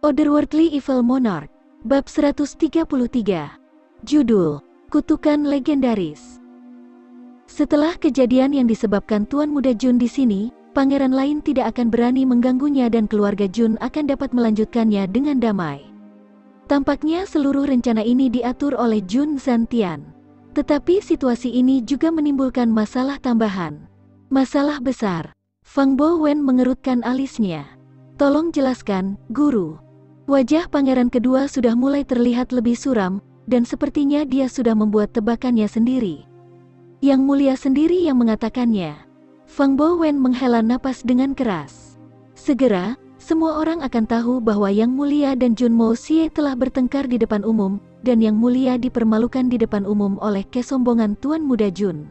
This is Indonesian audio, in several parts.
Otherworldly Evil Monarch, Bab 133. Judul, Kutukan Legendaris. Setelah kejadian yang disebabkan Tuan Muda Jun di sini, pangeran lain tidak akan berani mengganggunya dan keluarga Jun akan dapat melanjutkannya dengan damai. Tampaknya seluruh rencana ini diatur oleh Jun Zantian. Tetapi situasi ini juga menimbulkan masalah tambahan. Masalah besar. Fang Bo Wen mengerutkan alisnya. Tolong jelaskan, Guru. Wajah pangeran kedua sudah mulai terlihat lebih suram, dan sepertinya dia sudah membuat tebakannya sendiri. Yang Mulia sendiri yang mengatakannya. Fang Bo Wen menghela napas dengan keras. Segera, semua orang akan tahu bahwa Yang Mulia dan Jun Mo Xie telah bertengkar di depan umum, dan Yang Mulia dipermalukan di depan umum oleh kesombongan Tuan Muda Jun.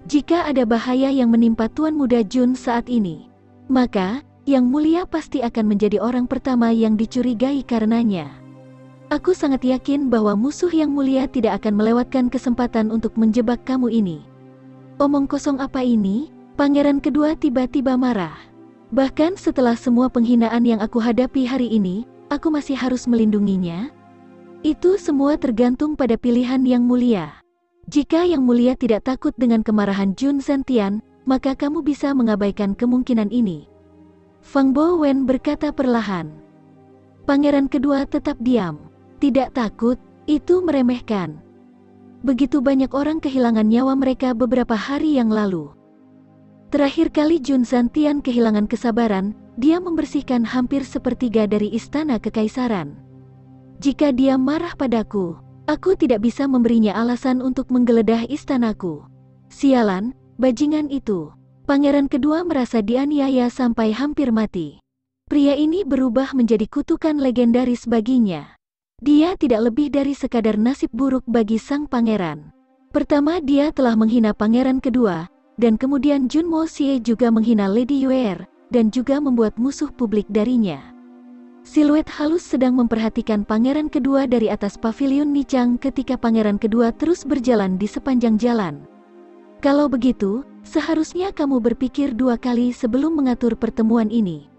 Jika ada bahaya yang menimpa Tuan Muda Jun saat ini, maka Yang Mulia pasti akan menjadi orang pertama yang dicurigai karenanya. Aku sangat yakin bahwa musuh Yang Mulia tidak akan melewatkan kesempatan untuk menjebak kamu ini. Omong kosong apa ini? Pangeran kedua tiba-tiba marah. Bahkan setelah semua penghinaan yang aku hadapi hari ini, aku masih harus melindunginya? Itu semua tergantung pada pilihan Yang Mulia. Jika Yang Mulia tidak takut dengan kemarahan Jun Zantian, maka kamu bisa mengabaikan kemungkinan ini. Fang Bo Wen berkata perlahan. Pangeran kedua tetap diam. Tidak takut, itu meremehkan. Begitu banyak orang kehilangan nyawa mereka beberapa hari yang lalu. Terakhir kali Jun Zantian kehilangan kesabaran, dia membersihkan hampir sepertiga dari istana kekaisaran. Jika dia marah padaku, aku tidak bisa memberinya alasan untuk menggeledah istanaku. Sialan, bajingan itu. Pangeran kedua merasa dianiaya sampai hampir mati. Pria ini berubah menjadi kutukan legendaris baginya. Dia tidak lebih dari sekadar nasib buruk bagi sang pangeran. Pertama dia telah menghina pangeran kedua, dan kemudian Jun Mo Xie juga menghina Lady Yuer, dan juga membuat musuh publik darinya. Siluet halus sedang memperhatikan pangeran kedua dari atas pavilion Nichang ketika pangeran kedua terus berjalan di sepanjang jalan. Kalau begitu, seharusnya kamu berpikir dua kali sebelum mengatur pertemuan ini.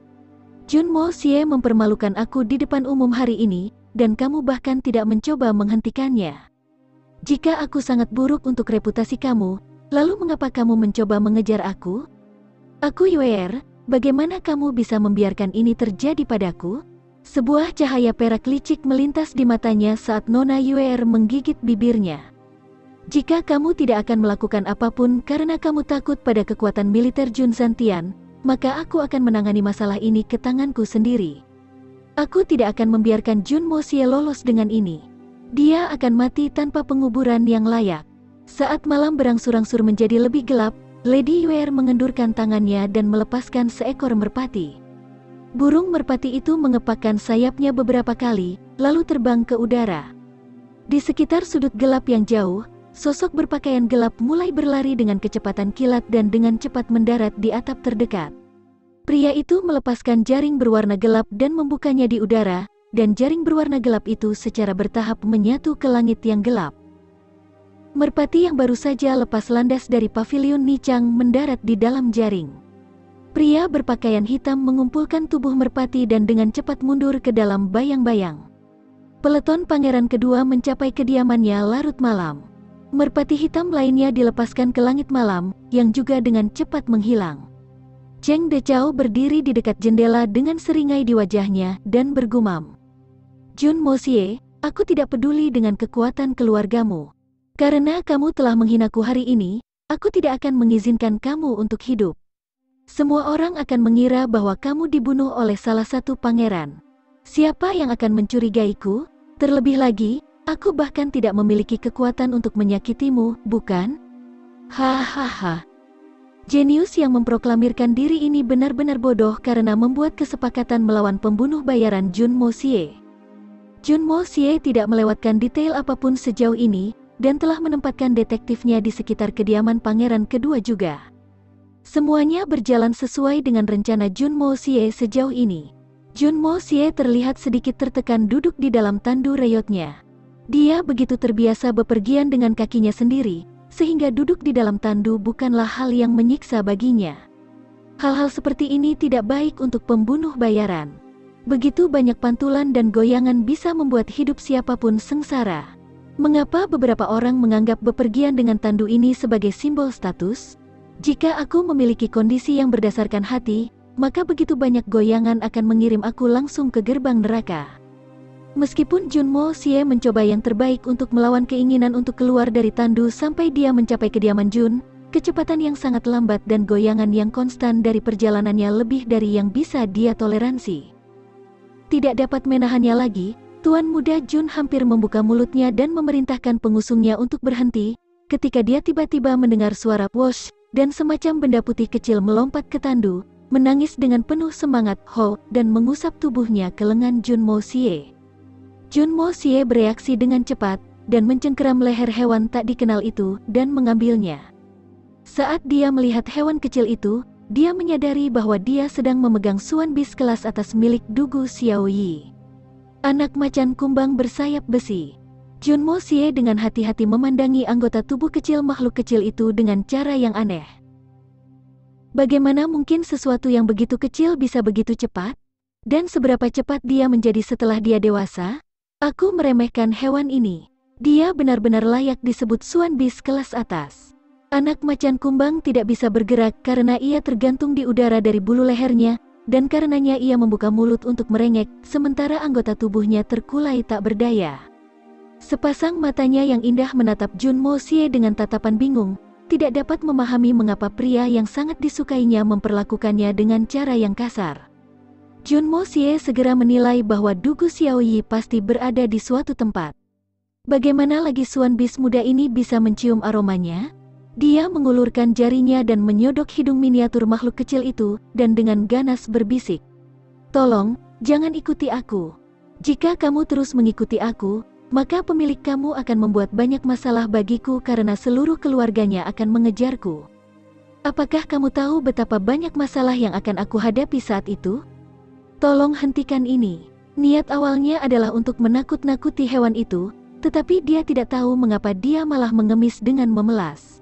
Jun Mo Xie mempermalukan aku di depan umum hari ini, dan kamu bahkan tidak mencoba menghentikannya. Jika aku sangat buruk untuk reputasi kamu, lalu mengapa kamu mencoba mengejar aku? Aku Yuer, bagaimana kamu bisa membiarkan ini terjadi padaku? Sebuah cahaya perak licik melintas di matanya saat Nona Yuer menggigit bibirnya. Jika kamu tidak akan melakukan apapun karena kamu takut pada kekuatan militer Jun Zantian, maka aku akan menangani masalah ini ke tanganku sendiri. Aku tidak akan membiarkan Jun Mo Xie lolos dengan ini. Dia akan mati tanpa penguburan yang layak. Saat malam berangsur-angsur menjadi lebih gelap, Lady Yuer mengendurkan tangannya dan melepaskan seekor merpati. Burung merpati itu mengepakkan sayapnya beberapa kali, lalu terbang ke udara. Di sekitar sudut gelap yang jauh, sosok berpakaian gelap mulai berlari dengan kecepatan kilat dan dengan cepat mendarat di atap terdekat. Pria itu melepaskan jaring berwarna gelap dan membukanya di udara, dan jaring berwarna gelap itu secara bertahap menyatu ke langit yang gelap. Merpati yang baru saja lepas landas dari pavilion Nichang mendarat di dalam jaring. Pria berpakaian hitam mengumpulkan tubuh merpati dan dengan cepat mundur ke dalam bayang-bayang. Peleton pangeran kedua mencapai kediamannya larut malam. Merpati hitam lainnya dilepaskan ke langit malam, yang juga dengan cepat menghilang. Cheng De Chao berdiri di dekat jendela dengan seringai di wajahnya, dan bergumam. Jun Mo Xie, aku tidak peduli dengan kekuatan keluargamu. Karena kamu telah menghinaku hari ini, aku tidak akan mengizinkan kamu untuk hidup. Semua orang akan mengira bahwa kamu dibunuh oleh salah satu pangeran. Siapa yang akan mencurigaiku? Terlebih lagi, aku bahkan tidak memiliki kekuatan untuk menyakitimu, bukan? Hahaha. Jenius yang memproklamirkan diri ini benar-benar bodoh karena membuat kesepakatan melawan pembunuh bayaran Jun Mo Xie. Jun Mo Xie tidak melewatkan detail apapun sejauh ini, dan telah menempatkan detektifnya di sekitar kediaman pangeran kedua juga. Semuanya berjalan sesuai dengan rencana Jun Mo Xie sejauh ini. Jun Mo Xie terlihat sedikit tertekan duduk di dalam tandu reyotnya. Dia begitu terbiasa bepergian dengan kakinya sendiri, sehingga duduk di dalam tandu bukanlah hal yang menyiksa baginya. Hal-hal seperti ini tidak baik untuk pembunuh bayaran. Begitu banyak pantulan dan goyangan bisa membuat hidup siapapun sengsara. Mengapa beberapa orang menganggap bepergian dengan tandu ini sebagai simbol status? Jika aku memiliki kondisi yang berdasarkan hati, maka begitu banyak goyangan akan mengirim aku langsung ke gerbang neraka. Meskipun Junmo Xie mencoba yang terbaik untuk melawan keinginan untuk keluar dari tandu sampai dia mencapai kediaman Jun, kecepatan yang sangat lambat dan goyangan yang konstan dari perjalanannya lebih dari yang bisa dia toleransi. Tidak dapat menahannya lagi, Tuan Muda Jun hampir membuka mulutnya dan memerintahkan pengusungnya untuk berhenti, ketika dia tiba-tiba mendengar suara whoosh, dan semacam benda putih kecil melompat ke tandu, menangis dengan penuh semangat ho, dan mengusap tubuhnya ke lengan Junmo Xie. Junmo Xie bereaksi dengan cepat, dan mencengkeram leher hewan tak dikenal itu, dan mengambilnya. Saat dia melihat hewan kecil itu, dia menyadari bahwa dia sedang memegang suan bis kelas atas milik Dugu Xiaoyi. Anak macan kumbang bersayap besi. Junmo Xie dengan hati-hati memandangi anggota tubuh kecil makhluk kecil itu dengan cara yang aneh. Bagaimana mungkin sesuatu yang begitu kecil bisa begitu cepat? Dan seberapa cepat dia menjadi setelah dia dewasa? Aku meremehkan hewan ini. Dia benar-benar layak disebut suan bis kelas atas. Anak macan kumbang tidak bisa bergerak karena ia tergantung di udara dari bulu lehernya, dan karenanya ia membuka mulut untuk merengek, sementara anggota tubuhnya terkulai tak berdaya. Sepasang matanya yang indah menatap Junmo Xie dengan tatapan bingung, tidak dapat memahami mengapa pria yang sangat disukainya memperlakukannya dengan cara yang kasar. Junmo Xie segera menilai bahwa Dugu Xiaoyi pasti berada di suatu tempat. Bagaimana lagi suan bis muda ini bisa mencium aromanya? Dia mengulurkan jarinya dan menyodok hidung miniatur makhluk kecil itu, dan dengan ganas berbisik, "Tolong, jangan ikuti aku. Jika kamu terus mengikuti aku, maka pemilik kamu akan membuat banyak masalah bagiku karena seluruh keluarganya akan mengejarku. Apakah kamu tahu betapa banyak masalah yang akan aku hadapi saat itu? Tolong hentikan ini." Niat awalnya adalah untuk menakut-nakuti hewan itu, tetapi dia tidak tahu mengapa dia malah mengemis dengan memelas.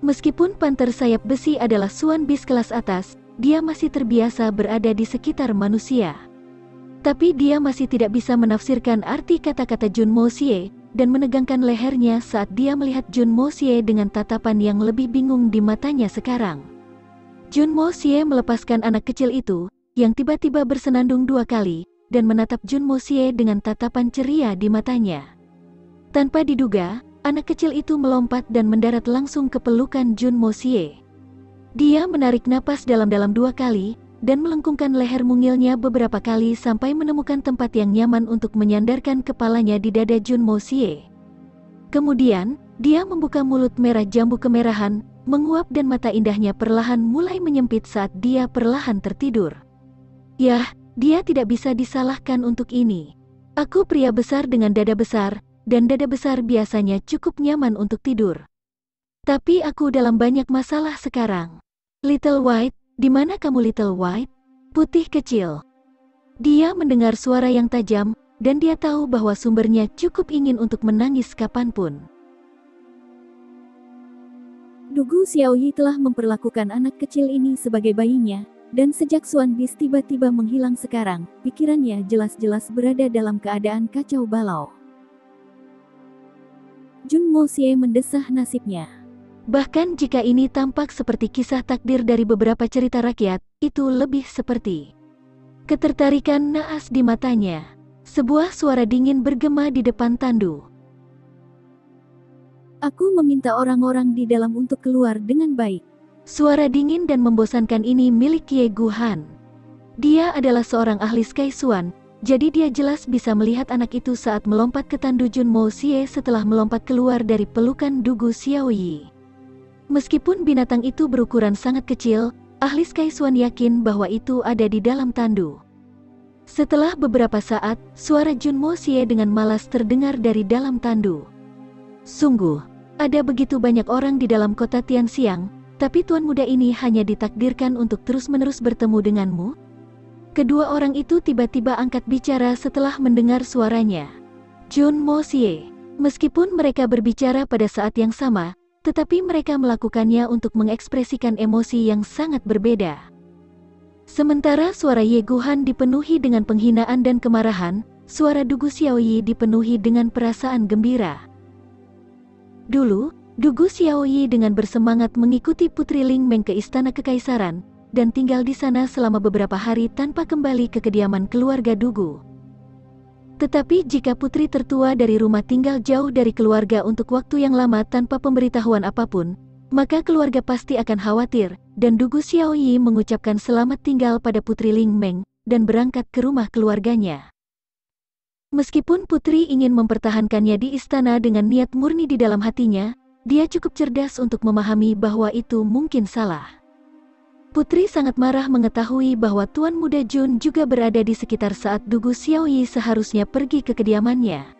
Meskipun panter sayap besi adalah suan bis kelas atas, dia masih terbiasa berada di sekitar manusia. Tapi dia masih tidak bisa menafsirkan arti kata-kata Junmo Xie, dan menegangkan lehernya saat dia melihat Junmo Xie dengan tatapan yang lebih bingung di matanya sekarang. Junmo Xie melepaskan anak kecil itu, yang tiba-tiba bersenandung 2 kali, dan menatap Junmo Xie dengan tatapan ceria di matanya. Tanpa diduga, anak kecil itu melompat dan mendarat langsung ke pelukan Junmo Xie. Dia menarik napas dalam-dalam 2 kali, dan melengkungkan leher mungilnya beberapa kali sampai menemukan tempat yang nyaman untuk menyandarkan kepalanya di dada Junmo Xie. Kemudian, dia membuka mulut merah jambu kemerahan, menguap dan mata indahnya perlahan mulai menyempit saat dia perlahan tertidur. Yah, dia tidak bisa disalahkan untuk ini. Aku pria besar dengan dada besar, dan dada besar biasanya cukup nyaman untuk tidur. Tapi aku dalam banyak masalah sekarang. Little White, di mana kamu Little White? Putih kecil. Dia mendengar suara yang tajam, dan dia tahu bahwa sumbernya cukup ingin untuk menangis kapanpun. Dugu Xiaoyi telah memperlakukan anak kecil ini sebagai bayinya, dan sejak suan bis tiba-tiba menghilang sekarang, pikirannya jelas-jelas berada dalam keadaan kacau balau. Junmo Xie mendesah nasibnya. Bahkan jika ini tampak seperti kisah takdir dari beberapa cerita rakyat, itu lebih seperti ketertarikan naas di matanya. Sebuah suara dingin bergema di depan tandu. Aku meminta orang-orang di dalam untuk keluar dengan baik. Suara dingin dan membosankan ini milik Ye Guhan. Dia adalah seorang ahli Sky Suan, jadi dia jelas bisa melihat anak itu saat melompat ke tandu Junmo Xie setelah melompat keluar dari pelukan Dugu Xiaoyi. Meskipun binatang itu berukuran sangat kecil, ahli Sky Suan yakin bahwa itu ada di dalam tandu. Setelah beberapa saat, suara Junmo Xie dengan malas terdengar dari dalam tandu. Sungguh, ada begitu banyak orang di dalam kota Tianxiang, tapi tuan muda ini hanya ditakdirkan untuk terus-menerus bertemu denganmu? Kedua orang itu tiba-tiba angkat bicara setelah mendengar suaranya. Junmo Xie. Meskipun mereka berbicara pada saat yang sama, tetapi mereka melakukannya untuk mengekspresikan emosi yang sangat berbeda. Sementara suara Ye Guhan dipenuhi dengan penghinaan dan kemarahan, suara Dugu Xiaoyi dipenuhi dengan perasaan gembira. Dulu, Dugu Xiaoyi dengan bersemangat mengikuti Putri Ling Meng ke Istana Kekaisaran, dan tinggal di sana selama beberapa hari tanpa kembali ke kediaman keluarga Dugu. Tetapi jika putri tertua dari rumah tinggal jauh dari keluarga untuk waktu yang lama tanpa pemberitahuan apapun, maka keluarga pasti akan khawatir, dan Dugu Xiaoyi mengucapkan selamat tinggal pada Putri Ling Meng, dan berangkat ke rumah keluarganya. Meskipun putri ingin mempertahankannya di istana dengan niat murni di dalam hatinya, dia cukup cerdas untuk memahami bahwa itu mungkin salah. Putri sangat marah mengetahui bahwa Tuan Muda Jun juga berada di sekitar saat Dugu Xiaoyi seharusnya pergi ke kediamannya.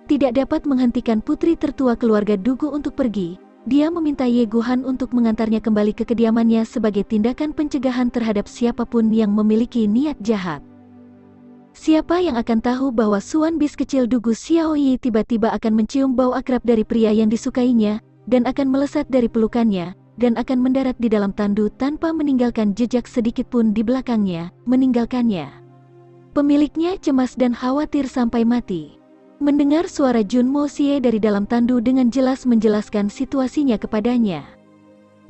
Tidak dapat menghentikan putri tertua keluarga Dugu untuk pergi, dia meminta Ye Guhan untuk mengantarnya kembali ke kediamannya sebagai tindakan pencegahan terhadap siapapun yang memiliki niat jahat. Siapa yang akan tahu bahwa Suan bis kecil Dugu Xiaoyi tiba-tiba akan mencium bau akrab dari pria yang disukainya, dan akan melesat dari pelukannya, dan akan mendarat di dalam tandu tanpa meninggalkan jejak sedikitpun di belakangnya, meninggalkannya. Pemiliknya cemas dan khawatir sampai mati. Mendengar suara Jun Mo Xie dari dalam tandu dengan jelas menjelaskan situasinya kepadanya.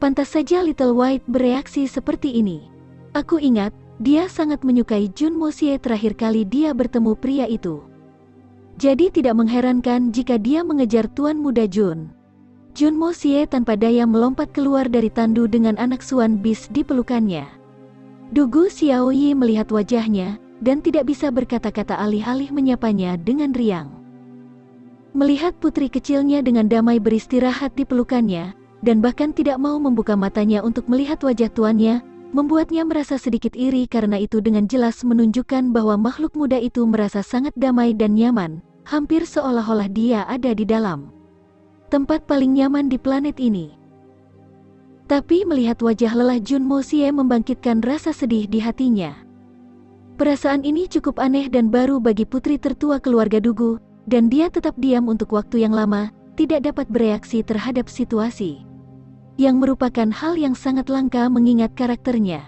Pantas saja Little White bereaksi seperti ini. Aku ingat, dia sangat menyukai Jun Mo Xie terakhir kali dia bertemu pria itu. Jadi tidak mengherankan jika dia mengejar Tuan Muda Jun. Jun Mo Xie tanpa daya melompat keluar dari tandu dengan anak Suan bis di pelukannya. Dugu Xiaoyi melihat wajahnya, dan tidak bisa berkata-kata alih-alih menyapanya dengan riang. Melihat putri kecilnya dengan damai beristirahat di pelukannya, dan bahkan tidak mau membuka matanya untuk melihat wajah tuannya, membuatnya merasa sedikit iri karena itu dengan jelas menunjukkan bahwa makhluk muda itu merasa sangat damai dan nyaman, hampir seolah-olah dia ada di dalam tempat paling nyaman di planet ini. Tapi melihat wajah lelah Jun Mo Xie membangkitkan rasa sedih di hatinya. Perasaan ini cukup aneh dan baru bagi putri tertua keluarga Dugu, dan dia tetap diam untuk waktu yang lama, tidak dapat bereaksi terhadap situasi. Yang merupakan hal yang sangat langka mengingat karakternya.